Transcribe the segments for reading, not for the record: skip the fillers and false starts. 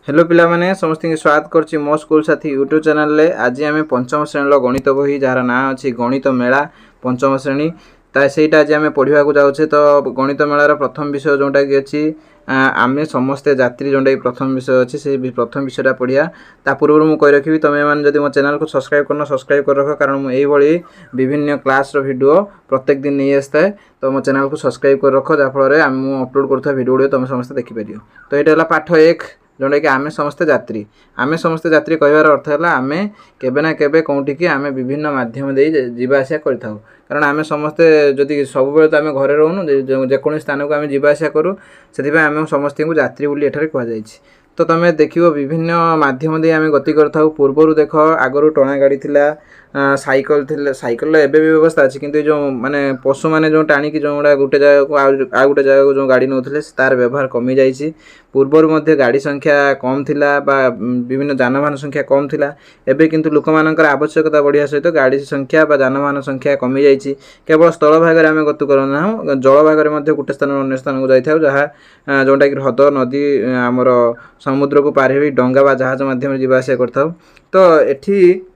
Hello पिला माने समस्त स्वागत करछि मो स्कूल साथी यूट्यूब चैनल ले। आज आम पंचम श्रेणी गणित बही जार ना अच्छी गणित मेला पंचम श्रेणी सेटा आज आम पढ़ा जाऊे। तो गणित मेलार प्रथम विषय जोटा कि अच्छी आम समस्ते जात्री जोटा कि प्रथम विषय अच्छी से प्रथम विषयटा पढ़िया। ता पूर्व मुझे कही रखी तुम्हें मैंने जब मो चैनल को सब्सक्राइब करना सब्सक्राइब कर रख, कारण मुझे विभिन्न क्लास वीडियो प्रत्येक दिन नहीं आसता है। तो मो चैनल को सब्सक्राइब कर रख जहाँफल अपलोड करुवा वीडियो गुड़िक तुम समस्त देखिपर। तो यहाँ पाठ 1 जोटा कि आमे समस्ते जात्री कहबार अर्थ है आमे केबे ना केबे कौटी की आमे विभिन्न माध्यम दे जीवा आसिया करथाउ। कारण आमे समस्ते जदि सब बेले तो आमे घरे रहनु जेकोनी स्थान को आमे जीवा आसिया करू, सेथिबे आमे समस्त को जात्री बोली एठारे कहा जायछि। तो तुम देखियो विभिन्न माध्यम दे आमे गति करथाउ। पूर्वरु देख आगरु टणा गाड़ी थिला, साइकल थिला, साइकल एबे भी व्यवस्था अछि, किंतु जो माने पशु माने जो टाणी की जोडा गुटे जगह को आ गुटे जगह को जो गाड़ी नउथिले तार व्यवहार कमी जाइछि। पूर्वर मध्य गाड़ी संख्या कम थिला बा विभिन्न जानवाहन संख्या कम थिला, एबे किंतु लोक मानकर आवश्यकता बढ़िया सहित गाड़ी संख्या बा जानवाहन संख्या कमी जाइछि। केवल स्थल भाग रे आमे गति करना हो, जल भाग रे मध्य गुटे स्थान अन्य स्थान को जाइथाउ, जहा जोटा कि हृद नदी आमर समुद्र को पार होई डंगा बा जहाज माध्यम जीवा आसिया करथाउ। तो एठी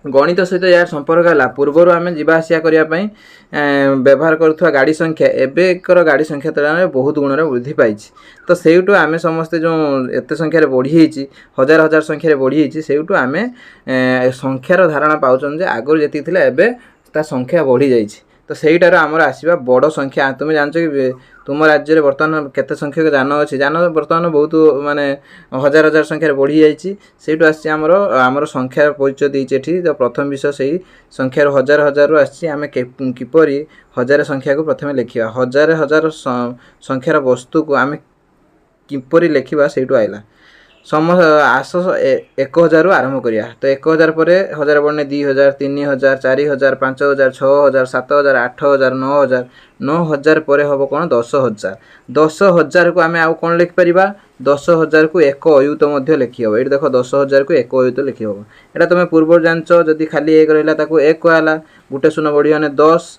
गणित सहित यार संपर्क है। पूर्वर आम जावासिया करने व्यवहार करुवा गाड़ी संख्या एबेकर गाड़ी संख्या तुलन में बहुत गुण वृद्धि पाई। तो सेठू आम समस्ते जो एत संख्यार बढ़ी हजार हजार संख्यार बढ़ी सेठू आम संख्यार धारणा पाचन आगुरी जी थी एवं ता संख्या बढ़ी जाइए। तो सहीटार आमर आसवा बड़ संख्या। तुम जानच कि तुम राज्य में बर्तमान केते संख्यक जान अच्छी, जान बर्तमान बहुत माने हजार हजार संख्यार बढ़ी जाइए। सेठू आमर संख्यार परिचय देती। तो प्रथम विषय से संख्यार हजार हजार आम किपर हजार संख्या को प्रथम लिखा, हजार हजार संख्यार वस्तु को आम किपर लिखा सेठू आइला। आस 1000 आरंभ करिया। तो 1000 पर हजार बढ़ने 2000 3000 4000 5000 6000 7000 8000 9000 9000 पर हम कौन 10000। 10000 को आम आउ कौन लिखिपर 10000 को एक अयुत लिखी हम। ये देख 10000 को एक अयुत लिखी हम। यहाँ तुम पूर्व जानच जदि खाली एक रहा एक कहला, गोटे शून्य बढ़िगने 10,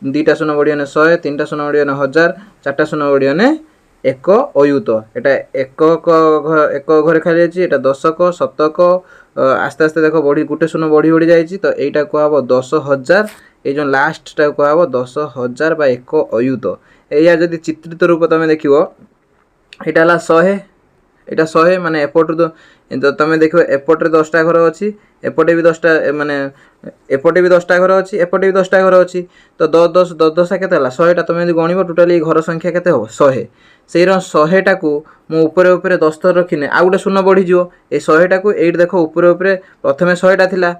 2टा शून्य बढ़िगने 100, 3टा शून्य बढ़िगने 1000, 4टा शून्य बढ़िगने एक अयुत। एटा एक घरे खाली अच्छी, एटा दशक शतक आस्ते आस्ते देख बढ़ी गोटे शून्य बढ़ी बढ़ी जाइए। तो यहीटा कहब 10000, ये जो लास्टा कहब 10000 बा एक अयुत। या जदि चित्रित रूप तुम देख यहाँ 100, यहाँ 100 माने एपटू तो तुम देख एपटे 10टा घर अच्छी, एपटे भी 10टा माने एपटे भी 10टा घर अच्छी, एपटे भी 10टा घर अच्छी। तो 10 10 10 के 100टा तुम यदि गणव टोटाली घर संख्या के 100। से 100टा को मुझे ऊपर 10 थर रखिने आउ गोटे शून्य बढ़ीज। ये 100टा को ये देख ऊपर प्रथम 100टा थिला,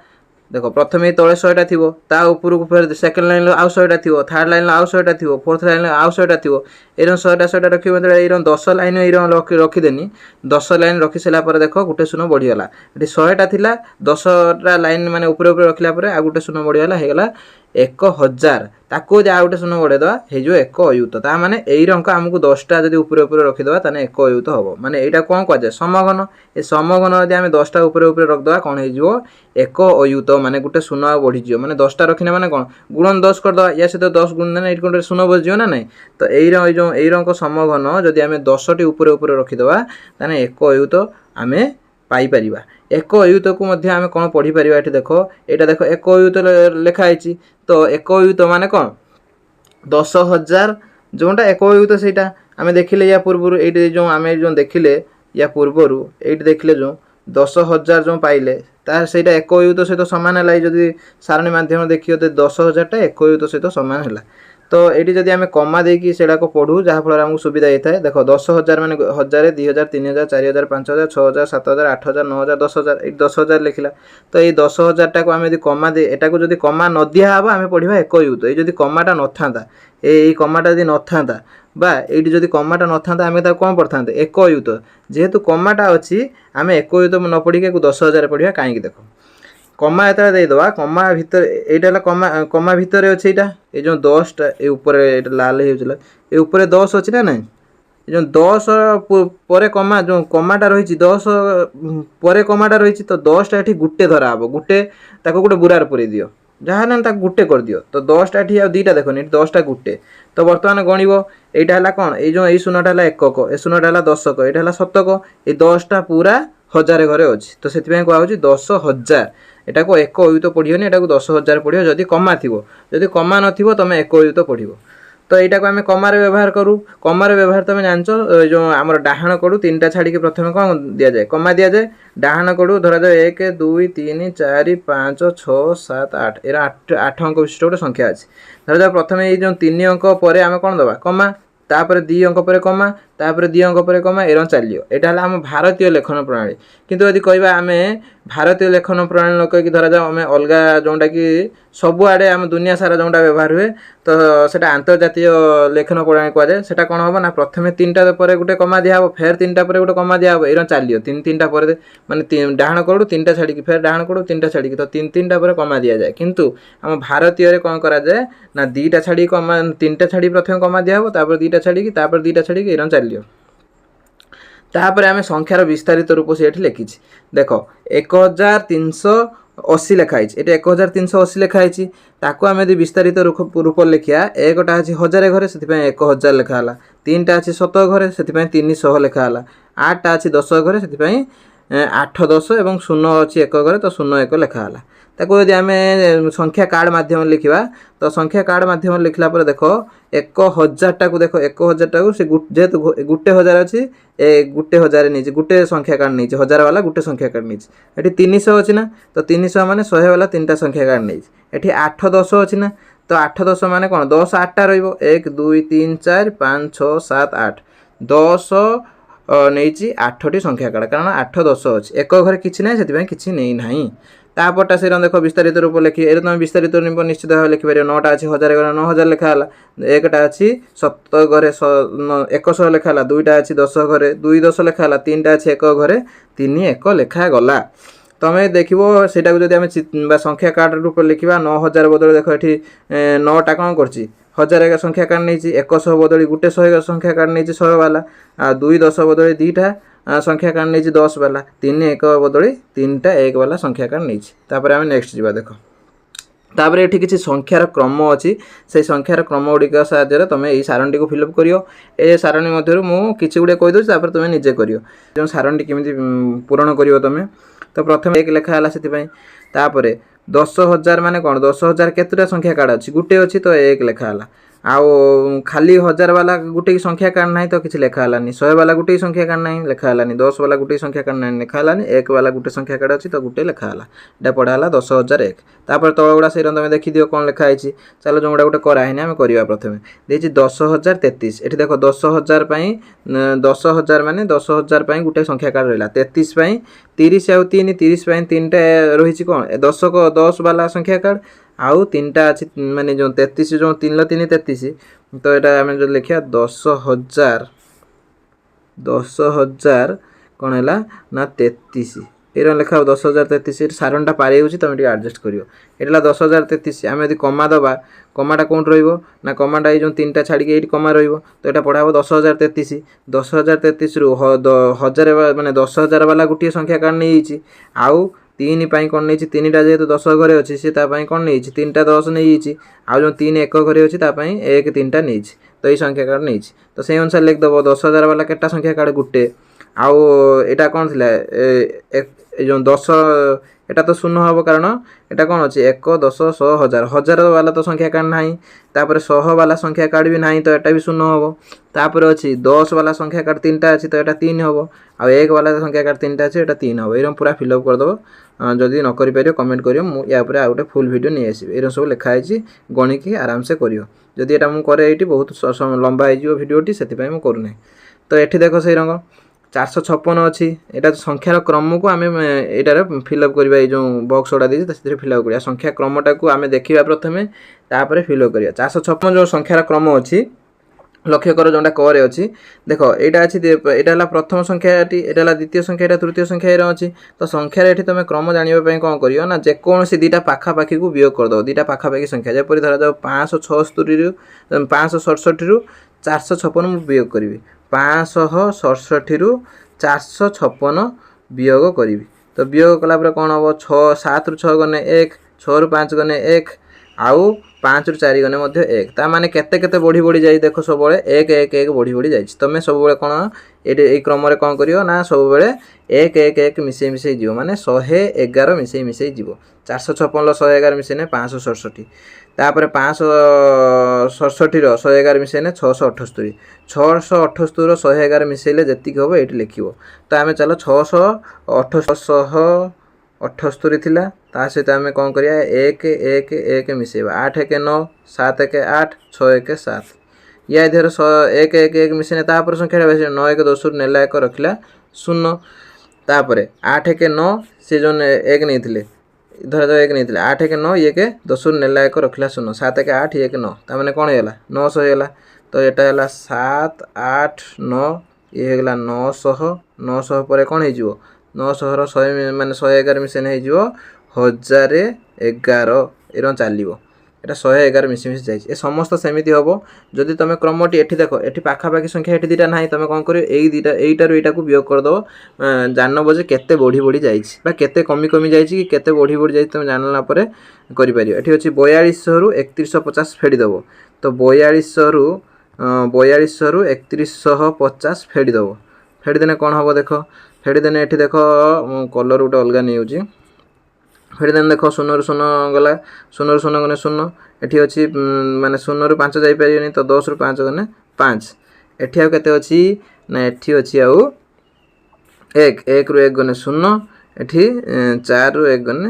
देख प्रथम ये तले 100टा थी, उपरକୁ फिर सेकेंड लाइन आउ 100टा थी, थर्ड लाइन आउ 100टा थी, फोर्थ लाइन आउ 100टा थी। ये 100टा रखी मतलब ये 10 लाइन रखीदेनी। 10 लाइन रखी सारापर देख गोटे शून्य बढ़ीगला। ये 100टा थिला, 10टा लाइन माने ऊपर रखला आ गोटे शून्य बढ़ीगला, होगा 1000। ताको आ गोटे शून्य बढ़ेदवा हो एक अयुत। ता माने यही अंक आमको 10टा जब ऊपर रखीदे ताने एक अयुत हम। माने यहाँ कौन कहुए समघन। ये समघन यदि आम 10टा ऊपर रखीदे कौन हो एक अयुत, माने गोटे शून्य बढ़ीज। माने 10टा रखने माने कौन गुणन 10 करदे, या सहित 10 गुण देना ये शून्य बचीज ना नहीं। तो यही अंक समघन जदि आम 10टी ऊपर रखीदे ताने एक अयुत आम पाइपर। एक अयुत को आम कौन पढ़ी पार। ये देख यहाँ देख एक अयुत लिखाई। तो एक अयुत माने कौन 10000 जोटा एक अयुत से आम देखिले या पूर्व ये जो आम जो देखिले या पूर्वर ये देखिले जो 10000 जो पाइले तार से एक अयुत सहित सामान है। जदि सारणी माध्यम देखिए तो 10000टा एक अयुत सहित सामान है। तो ये जदि आम कमा देकी से पढ़ू जहाँफल आमको सुविधा होता है। देख 10000 मान 1000 2000 3000 4000 5000 6000 7000 8000 9000 10000 ये 10000 लिखला। तो ये 10000टा को आम यदि कमा दे एटा को जदि कमा न दिया हम आम पढ़ा एक अयुत। ये जदि कमाटा न था, ये कमाटा यदि न था बा ये जदि कमाटा न था आम कौन पढ़ था एक अयुत। जेहेतु कमाटा अच्छी आम एक अयुत न पढ़ी 10000 पढ़ा कहीं। देख कमा एत देदेवा, कमा भितर यहाँ कमा कमा भितर अच्छे ये जो 10टा ये ऊपर लाल होता ये ऊपर 10 अच्छी ना नहीं। जो 10 पर कमा जो कमाटा रही 10 पर कमाटा रही। तो 10टा ये गोटे धरा हम, गोटे गोटे बुरार पूरे दियो। जहाँ ना गुटे कर दियो तो 10टा एठी आ दुईटा देखनी 10टा गुटे तो बर्तमान गणिब एटा है कौन ये शून्यटा है एकक ए शून्यटा है दशक यहाँ है शतक ये 10टा पूरा 1000 घरे अच्छी तो से कहुच्छी 10,000 एटा को एक अयुत पढ़ियोनी एटा को 10,000 पढ़ियो जदि कमा थिबो जदि कमा नथिबो तमे एक अयुत पढ़िबो तो यहाँ को आम कमार व्यवहार करूँ कमार व्यवहार तुम जान जो आम डाहाण कड़ू 3टा छाड़ी प्रथम कौन दि जाए कमा दि जाए डाहाण कड़ू धरा जाए 1 2 3 4 5 6 7 8 एरा 8 अंक विशिष्ट गोटे संख्या अच्छी धरा जाए प्रथम ये जो 3 अंक पर आम कौन दबा कमा तापर 2 अंक पर कमा तापर 2 अंक पर कमा एरं चलियो यहाँ है आम भारतीय लेखन प्रणाली किंतु यदि कहवा आम भारतीय लेखन प्रणाली न कहीकि धरा जाओ आम अलग जोटा कि सबुआड़े आम दुनिया सारा जोटा व्यवहार हुए तो सेटा अंतर्जातीय लेखन प्रणाली कहुए सेटा कौन हम ना प्रथम 3टा पर गोटे कमा दिहब फेर 3टा पर गोटे कमा दिहब एरं चलियो 3टा पर माने डाहाण कड़ू 3टा छाड़ी फेर डाहाण कड़ू 3टा छाड़ी तो 3टा पर कमा दि जाए किंतु आम भारतीय कौन कराए ना 2टा छाड़ी कमा 3टा छाड़ी प्रथम कमा दिहब तापर 2टा छाड़ी तापर 2टा छाड़ी एरं चलियो तापर आम संख्यार विस्तारित रूप से ये लिखी देख 1380 लिखाई ये 1380 लिखाई ताको आम यदि विस्तारित रूप लिखा एकटा अच्छी 1000 घरे से 1000 लिखाला 3टा अच्छी 100 घरे से 300 लिखाला 8टा अच्छी 10 घरे से 8 10 और 0 अच्छी 1 घरे तो 0 1 लिखाला ताको यदि आम संख्या कार्ड माध्यम लिखा तो संख्या कार्ड माध्यम लिखला पर देख 1000 टाक देख 1000 टाक से जेहेतु गोटे 1000 अच्छी गोटे 1000 नहीं गोटे संख्या कार्ड नहीं 1000 वाला गोटे संख्या कार्ड नहीं ये 300 अच्छी ना तो 300 माने 100 वाला 3टा संख्या कार्ड नहीं ये 8 10 अच्छी ना तो 8 10 माने कौन 10 8टा रहिबो 1 2 3 4 5 6 7 8 10 नहीं 8टी संख्या कार्ड कारण 8 10 अच्छी एक घरे किसी ना से किसी नहीं ना तापरटा से देख विस्तारित रूप लिखी ये तुम विस्तारित रूप निश्चित भाव लिखिपार 9टा अच्छी 1000 घरे 9000 लिखाला 1टा अच्छी 7 घरे 100 लिखाला 2टा अच्छी 10 घरे 2 10 लिखाला 3टा अच्छी 1 घरे 3 1 लिखा गला तमें देखो सेटा जब आम संख्या कार्ड रूप लिखा 9000 बदल देख ये 9टा कौन कर 1000 एक संख्या कार्ड नहीं 100 बदली गोटे 100 संख्या कार्ड नहीं 100 वाला 2 10 बदली 2टा संख्या कार्ड नहीं 10 वाला 3 1 बदली 3टा 1 वाला संख्या कार्ड नहीं तापर आम नेक्स्ट जा देख तापर ये किसी संख्यार क्रम अच्छी से संख्यार क्रम गुड़िक साहाय्य तुम ये सारणी को फिलअप करियो ए सारणी मध्य मुझे किसी गुड़े कहीदे तापर तुम निजे करियो जो सारणी केमी पूरण करियो तुम तो प्रथम 1 लिखाला से 10,000 माने कौन 10,000 केतुटा संख्या कार्ड अच्छी गोटे अच्छी तो 1 लिखाला आउ खाली 1000 वाला गोटे संख्या कार्ड ना तो किसी लिखालानी 100 वाला गोटे संख्या कार्ड ना लिखालानी 10 वाला गोटे संख्या कार्ड ना लिखालानी 1 वाला गोटे संख्या कार्ड अच्छी तो गोटे लिखाला ये पढ़ाला 10,001 तापर तल गुड़ा से तुम देखी दियो कौन लिखाई चलो जो गुड़ा गोटे कराही आम करवा प्रथम देखिए 10,033 ये देख 10,000 10,000 माने 10,000 गोटे संख्या कार्ड रहा 33 30 आउ 3 30 3टा रही कौन 10 वाला संख्या कार्ड आउ 3टा अच्छी माने जो 33 जो 3 3 33 तो यहाँ आम जो लिखा 10,000 कौन है ना 33 ये लिखा 10,033 सारणटा पारे हो तुम एडजस्ट कर 10,033 आम यदि कमा दबा कमाटा कौन ना कमाटा ये जो 3टा छाड़ी ये कमा रो तो यहाँ पढ़ा 10,033 10,033 रु 1000 माने 10,000 वाला गोटे संख्या कार्ड नहीं आउ 3 कौन नहीं 3टा जेहेतु 10 घरे अच्छी सी कौन नहीं 3टा 10 नहीं आउ जो 3 1 घरे अच्छी 1 3टा नहीं तो ये संख्या कार्ड नहीं तो से अनुसार लिखिदेव 10,000 वाला केटा संख्या कार्ड गोटे आउ एटा कौन थी जो 10 एटा तो 0 हम कारण एटा कौन अच्छी 1 10 100 1000 1000 वाला तो संख्या कार्ड ना तापर 100 वाला संख्या कार्ड भी ना तो यहाँ भी 0 हम तापर अच्छी 10 वाला संख्या कार्ड 3टा अच्छी तो यहाँ 3 हम आ 1 वाला संख्या कार्ड 3टा अच्छी यहाँ 3 हम ये पूरा फिलअप करदेव जदि न कर कमेंट करियो मु या ऊपर आ गोटे फुल वीडियो नहीं आसबि ए सब लिखाई गणिकी आराम से करियो जदि एटा मु करे ये बहुत लंबा हो भिडियोटी से करूना तो ये देख से रंग 456 अच्छी यहाँ संख्यार क्रम को आम यहाँ फिलअप करवा जो बक्स गुड़ा दी फिलअप करा संख्या क्रमटा को आम देखा प्रथम तापर फिलअप करा 456 जो संख्यार क्रम अच्छी लक्ष्य कर जोटा क अच्छी देख यहाँ अच्छी यहाँ प्रथम संख्याटी यहाँ द्वितीय संख्या यहाँ तृतीय संख्या अच्छी तो संख्यार ये तुम क्रम जानापी कौन कर ना जेकोसी 2टा पाखापाखी को वियोग करदेव 2टा पाखापाखी संख्या जपरी धरा जाओ 567 567 रु 456 मुझे वियोग करी 567 रु 456 वियोग करी तो वियोग कलापर कौन हम 7 रु 6 गने 1 6 रु 5 गने 1 आउ 5 रु 4 गने मध्य 1 ता माने केते केते बढ़ी बढ़ी जाई देखो सब बेले 1 1 1 बढ़ी बढ़ी जाई तमे सब बेले कोन ए क्रम रे कोन करियो ना सब बेले 1 1 1 मिसे मिसे जीवो माने 111 मिसे मिसे जीवो 456 111 मिसे ने 567 तापर 567 रो 111 मिसे ने 678 678 रो 111 मिसेले जति होबो एठी लिखिबो तो आमे चलो 678 थिला ता सहित आम कौन करिया 1 1 1 मिसेबा 8 1 9 7 1 8 6 1 7 या इधर 1 1 1 मिसेने तापर संख्या 9 1 10 नेला 1 रखिला 0 तापर 8 1 9 से जो 1 नहीं थिले इधर जो 1 नहीं थिले 8 1 9 ये के 10 नेला 1 रखिला 0 7 1 8 1 9 ता माने कोन हैला 900 हैला तो एटा हैला 7 8 9 ये हैला 900 900 परे कोन हे जिवो 900 रो 100 माने 111 मिसेन हे जिवो 1011 एरन चलिबो एटा 111 मिसे मिसे जाई ए समस्त सेमिति हबो जदि तमे क्रमटी एठी देखो एठी पाखा पाखी संख्या एठी दिटा नाही तमे कोन करियो एई दिटा एईटा रु एटा को वियोग कर दो जानबो जे केते बढ़ी बढ़ी जाई छि बा केते कमी कमी जाई छि कि केते बढ़ी बढ़ी जाई तमे जानला परे करि परियो एठी अछि 4200 रु 3150 फेडी दबो तो 4200 रु 3150 फेडी दबो फेडी देने कोन हबो देखो फेडी देने एठी देखो कलर उटे अलगा नै होछि फेडी देने देखो 0 रु 0 गला 0 रु 0 गने 0 एठी अछि माने 0 रु 5 जाई परियोनी तो 10 रु 5 गने 5 एठी आ केते अछि ना एठी अछि आउ 1 1 रु 1 गने 0 एठी 4 रु 1 गने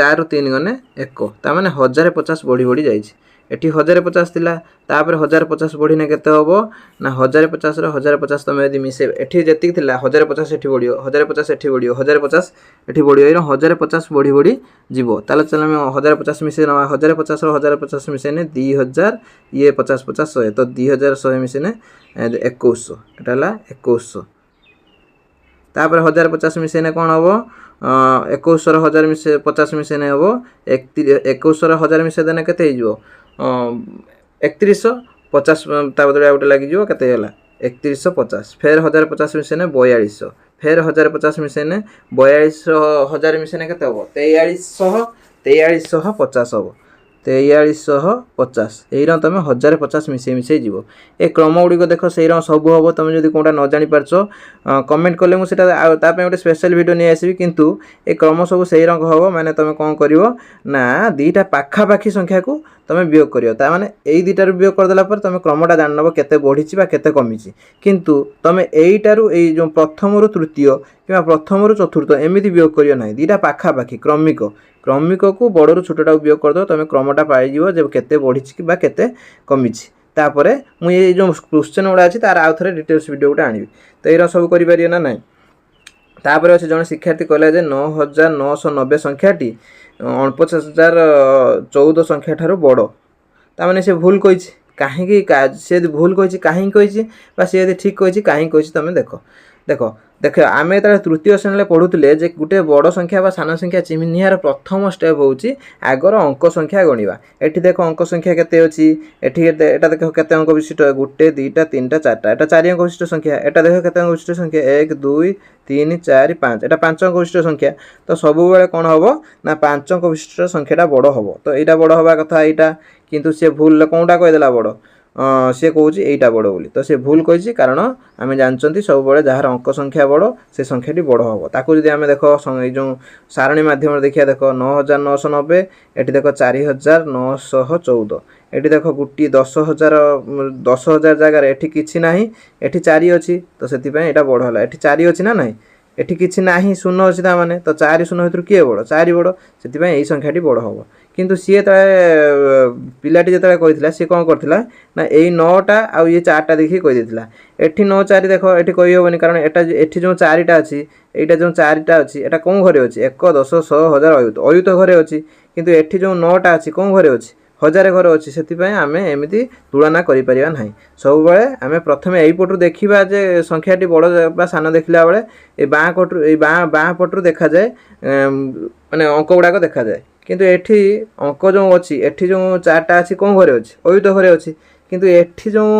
4 रु 3 गने 1 ता माने 1050 बढ़ी बढ़ी जाई छि एठी 1050 थिला तापर 1050 बढ़ीने केते होबो ना 1050 रो 1050 तमे यदि मिसे एठी जति थिला 1050 एठी बढ़ियो 1050 एठी बढ़ियो 1050 एठी बढ़ियो एरो 1050 बढ़ी बढ़ी जीवो ताले चल हम 1050 मिसे ना 1050 रो 1050 मिसे ने 2000 ये 50 50 100 तो 2100 मिसे ने 2100 एटाला 2100 तापर 1050 मिसे ने कोन होबो 2100 रो 1000 मिसे 50 मिसे ने होबो 2100 रो 1000 मिसे देने केते हिजो 3150 ता बदले आउट लागि जो केते होला 3150 फिर 1050 मिसे ने 4200 फिर 1050 मिसे ने 42000 मिसे ने केते होबो 4350 होबो 4350 एइरा तमे 1050 मिसे मिसे जीवो ए क्रम गुडी को देखो सेइरा सब होबो तमे जदी कोनटा न जानि परछो कमेंट करले मु सेटा ता पे गोटे स्पेशल वीडियो नै आसीबी किंतु ए क्रम सब सेइरा होबो माने तमे कोन करिवो ना दीटा पाखा पाखी संख्या को तमे वियोग करियो ता माने एई दीटा रु वियोग कर देला पर तमे क्रमटा जान नबो केते बढ़िछि बा केते कमिछि किंतु तमे एईटा रु एई जो प्रथम रु तृतीय किबा प्रथम रु चतुर्थ एमिति वियोग करियो नै दीटा पाखा पाखी क्रमिक क्रमिक को बड़ रु छोटटा वियोग कर दो तमे क्रमटा पाई जिवो जे केते बढ़िछि बा केते कमिछि तापरे मु ए जो क्वेश्चन उडा अछि तार आउ थरे डिटेल्स वीडियो उडा आनिबी तो एरा सब करि परियो ना नै तापरे अछि जण शिक्षार्थी कहला जे 9990 संख्याटी 49014 संख्या ठारो बड़ ता माने से भूल कहिछि काहे कि से भूल कहिछि काहे कहिछि बा से यदि ठीक कहिछि काहे कहिछि तमे देखो देखो देखो आमे त तृतीय श्रेणी पढुतले जे गुटे बड़ संख्या बा सान संख्या चिन्हियार प्रथम स्टेप होउची आगर अंक संख्या गणिबा एठी देखो अंक संख्या केते अछि एठी एटा देखो केते अंक विशिष्ट गुटे दुईटा तीनटा चारटा एटा चारि अंक विशिष्ट संख्या एटा देखो केते अंक विशिष्ट संख्या 1 2 3 4 5 एटा पांच अंक विशिष्ट संख्या तो सब बेले कोन होबो ना पांच अंक विशिष्ट संख्याटा बड़ होबो तो एटा बड़ होबा कथा एटा किंतु से भूल कोनटा कहि देला बड़ से कहूँ एटा बड़ बोली तो से भूल कही कारण आम जानते सब बड़े जार अंक संख्या बड़ से संख्याटी बड़ हम ताकू जब आम देख जो सारणी मध्यम देखिए देख 9990 एटी देख 4914 एटी देख गोटी 10,000 जगार एटी किसी ना एटी 4 अच्छी तो से बड़ है एटी 4 अच्छी ना ना एटी किसी ना शून्य अच्छी माने तो 4 शून्य भर किए बड़ 4 बड़ से यही संख्याटी बड़ हम किंतु सी पिलाटी जो कही सी कौन करथिला ना यही 9टा आउ ये 4टा देखिए कहीदेला एठी 9 4 देख एठी कही होबनी कारण एठी जो 4टा अच्छी एटा जो 4टा अच्छी एटा कौन घरे अच्छी 1 10 100 1000 अयुत अयुत घरे अच्छी किंतु एठी जो 9टा अच्छी कौन घरे अच्छी 1000 घर अच्छी से आम एमती तुलना कर सब बेले आम प्रथम यहीपटू देखा जे संख्याटी बड़ बा सान देखला बेले ये बाँ पटू बाँ पटू देखा जाए माने अंक गुड़ाक देखा जाए किंतु एठी अंक जो अच्छी एठी जो 4टा अच्छी कौन घरे अच्छी अयुत घरे अच्छी କିନ୍ତୁ ଏଠି ଯେଉଁ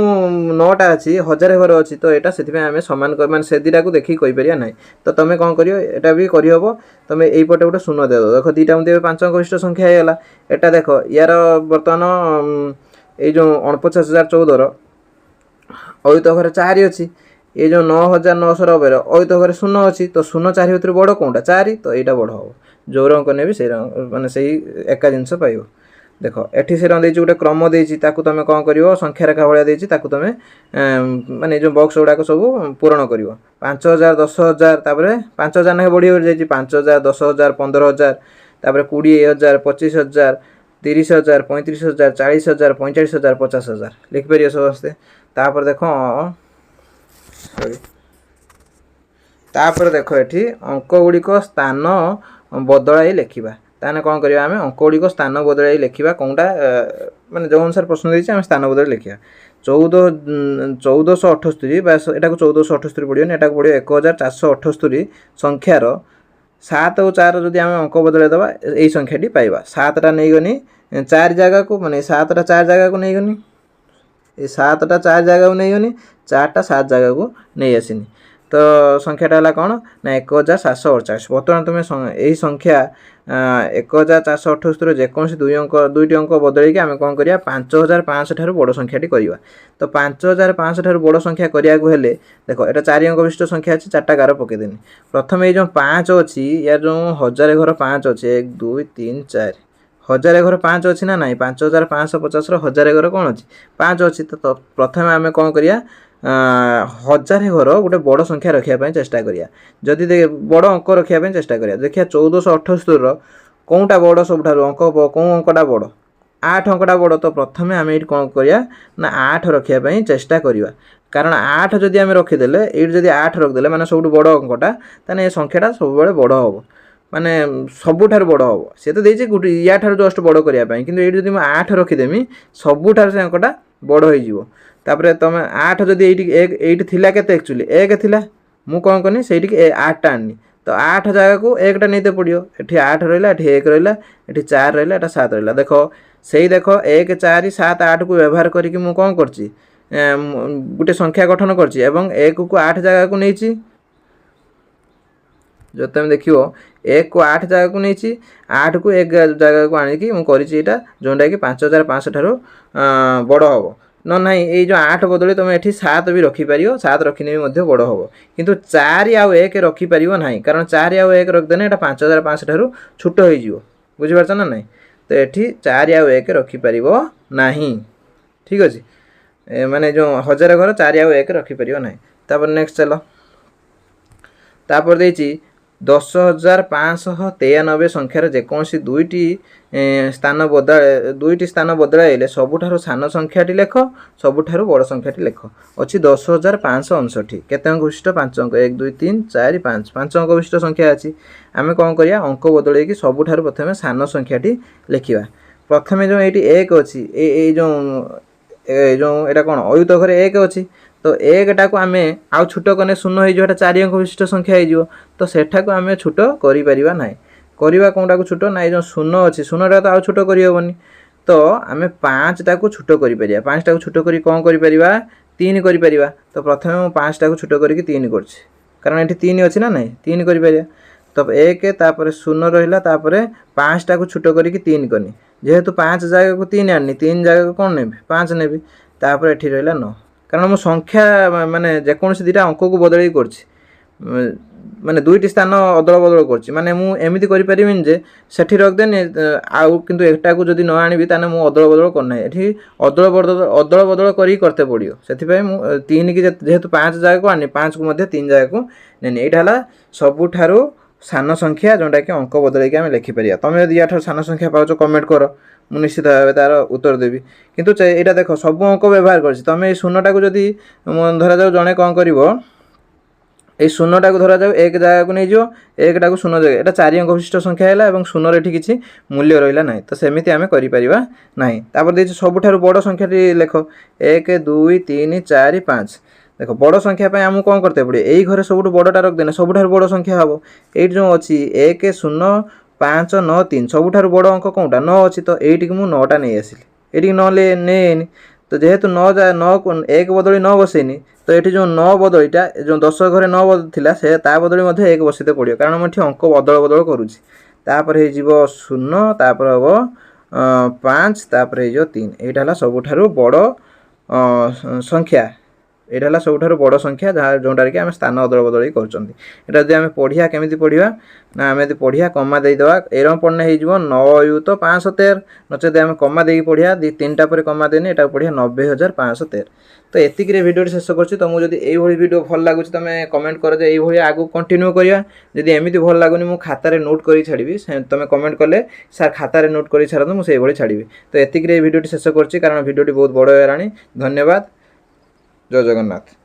9ଟା ଅଛି 1000 ଘର ଅଛି ତ ଏଇଟା ସେଥିପାଇଁ ଆମେ ସମାନ ମାନେ ସେ ଦୁଇଟାକୁ ଦେଖିକି କହିପାରିବା ନାହିଁ। ତ ତୁମେ କ'ଣ କରିବ, ଏଇଟା ବି କରିହେବ। ତୁମେ ଏଇପଟେ ଗୋଟେ ଶୂନ ଦେଇଦେବ। ଦେଖ ଦୁଇଟା ମୋତେ ଏବେ 5 ଅଙ୍କ ବିଶିଷ୍ଟ ସଂଖ୍ୟା ହେଇଗଲା। ଏଇଟା ଦେଖ ୟାର ବର୍ତ୍ତମାନ ଏଇ ଯେଉଁ 49,014ର ଅୟୁତ ଘରେ 4 ଅଛି। ये जो 9,990 अयुत घरे 0 अच्छी तो 0 4 भर बड़ कौनटा 4 तो यहाँ बड़ हम जो रंग ने भी से मानने से एका जिनस पाइब। देख एठी से गोटे क्रम देती तुम कौन कर संख्या रेखा भाया देती तुम माने जो बक्स गुड़ाक सब पूरण कर 5,000 10,000 5,000 ना बढ़ी जाइए 5,000 10,000 15,000 20,000 25,000 30,000 35,000 40,000 45,000 50,000 लिखिपर समस्ते। तापर देख तापर देख ये अंक गुड़िक स्थान बदलाई लिखा ताने कौन करवा आम अंक गुड़िक स्थान बदलाई लिखा कौनटा माने जो अनुसार प्रश्न देती आम स्थान बदलाई लिखा 1478 यहाँ 1478 पड़ो यहाँ पड़ो 1478 संख्यार 7 और 4 जदि आम अंक बदलाई दबा यही संख्याटी पाइबा 7टा नहीं गनी 4 जगह को माने 7टा 4 जगह को नहीं गनी 7टा 4 जगह को नहीं गनी 4टा 7 जगह को नहीं आसनी तो संख्याटा है कौन ना 1748। बर्तमान तुम्हें यही संख्या 1478 जेकोसी दुईटी अंक बदल के आम कौन करिया 5,500 ठार बड़ संख्याटी करवा। तो 5,500 ठार बड़ संख्या करने देख ये 4 अंक विशिष्ट संख्या अच्छी 4टा गार पकईदेनी। प्रथम ये जो 5 अच्छी यार जो 1000 घर 5 अच्छे 1 2 3 4 1000 घर 5 अच्छी ना ना 5,550 1000 घर कौन अच्छी 5 अच्छी। तो प्रथम आम कौन करिया 1000 घर गोटे बड़ संख्या रखापी चेष्टा करिया जदि बड़ अंक रखापी चेष्टा करिया। देखिए 1478 कौनटा बड़ सब अंक कौ अंकटा बड़ 8 अंकटा बड़। तो प्रथम आम ये कौन करिया ना 8 रखापी चेष्टा करिया कारण 8 जदि आम रखीदे ये जदि 8 रखिदे माने सब बड़ अंकटा ताने ये संख्याटा सब बड़ हम माने सबुठार बड़ हम सी तो देती गोटे या जस्ट बड़ करने कि ये जब 8 रखीदेमी सबुठार से अंकटा बड़ हो। तापर तुम 8 जदि ये थिला केते एक्चुअली 1 थिला मु कौन कनी से 8टा आनी तो 8 जगह को 1टा नहीं पड़ो ये 8 रहा ये 1 रहा ये 4 रहा ये 7 रहा। देख से देख 1 4 7 8 को व्यवहार करके मु कौन करची गोटे संख्या गठन करची एवं 1 को 8 जगह को नहीं जो तुम देखो 1 को 8 जगह को नहीं 8 को 1 जगह को आणिकी मुझे जोटा कि 5,500 ठार बड़ हम न ना ये जो 8 बदले तुम ये 7 भी रखिपार 7 रखने भी बड़ हम किंतु 4 आउ 1 रखिपार ना कारण 4 आउ 1 रखदेने ये 5,500 ठार छोट हो बुझीपार ना ना। तो ये 4 आउ 1 रखिपार ना ठीक अच्छे माने जो 1000 घर 4 आउ 1 रखिपार ना। तापर नेक्स्ट चलो तापर देती 10,593 संख्यार जेकोसी दुईटी स्थान बदलाइले सबुठार सान संख्याटी लेख सबुठार बड़ संख्याटी लेख अच्छी 10,559 केते अंक विशिष्ट 5 अंक 1 2 3 4 5 5 अंक विशिष्ट संख्या अच्छी आम कौन करिया अंक बदल कि सबुठार प्रथम सान संख्याटी लिखा। प्रथम जो ये 1 अच्छी जो एटा कौन अयुत घरे 1 अच्छी तो 1टा को आम आउ छोट कने 0 हो 4 अंक विशिष्ट संख्या हो तो सेठा को आम छोट करिपरिबा ना करवा कौनटा को छोट ना जो 0 अच्छी 0टा तो आउ छोट करहबनी तो आम 5टा को छोट कर 5टा को छोट करी कौन कर 3 कर। तो प्रथम 5टा को छोट करके 3 कर कारण ये 3 अच्छी ना ना 3 कर। तो 1 तापर 0 रहा 5टा को छोट करके 3 करनी जेहेतु 5 जगह को 3 आनी 3 जगह को कौन ने 5 ने तापर ये रहा 9 कारण मो संख्या माने जेकोसी दुटा अंक को बदल कर माने दुईटी स्थान अदल बदल कर माने मु एमती करें जे सेठी रखदेनी आउ किंतु एटा को जदि न आनी ताने मु अदल बदल करना ये अदल बदल करते पड़ो से 3 की जेहेतु 5 जगह को आनी 5 को 3 जगह को नहीं यहाँ सबुठारू सान संख्या जोटा कि अंक बदल आम लिखिपर। तुम यदि या सान संख्या पाच कमेंट कर मु निश्चित भाव तार उत्तर देवी किंतु यहाँ देख सब अंक व्यवहार कर तुम ये 0टा को जदि धरा जाऊ जड़े कौन कर ये 0टा को धरा जाऊ 1 जगह को नहीं जो 1टा को 0 जगह यहाँ 4 अंक विशिष्ट संख्या है और 0 ये किसी मूल्य रहा ना तो सेमती आम कर ना। तापर देखिए सबुठारू बड़ संख्याटी लेख 1 2 3 4 5 देख बड़ संख्या आमको कौन करते पड़े यही घरे सब बड़टा रखदेने सबुठार बड़ संख्या हम ये जो अच्छी 1 0 5 9 3 सबुठार बड़ अंक कौनटा 9 अच्छी तो ये मुझे 9टा नहीं आसिली ये 9 नहीं तो जेहेतु 9 1 बदली 9 बसैनी तो ये जो 9 बदलीटा जो 10 घरे 9 बदली से ता बदली 1 बसते पड़ो कारण मुझे अंक बदल बदल करुँची तापर हो 0 तापर हम 5 तापर हो 3 यहाँ सबुठ बड़ संख्या यहाँ सबुठ बड़ संख्या जहाँ जोटार कि आम स्थान अदल बदल कर पढ़िया केमी पढ़ा ना आम पढ़िया कमा देदेवा एरम पढ़ने हो 9 तो 513 नचेत आम कमा दे पढ़िया 3टा पर कमा देनी यहाँ पढ़िया 90,513 तो एतिक भिडियो शेष कर तुमको जब यही भिडियो भल लगुच तुम कमेंट कर ये आगू कंटिन्यू करवा जदि एमती भल लगुनि मु खातार नोट कर छाड़ी तुम कमेंट कले सार खातार नोट कर छाड़ू मुझे छाड़ी तो एतिक भिडियो शेष कर कारण भिडियो बहुत बड़ है। धन्यवाद। जय जगन्नाथ।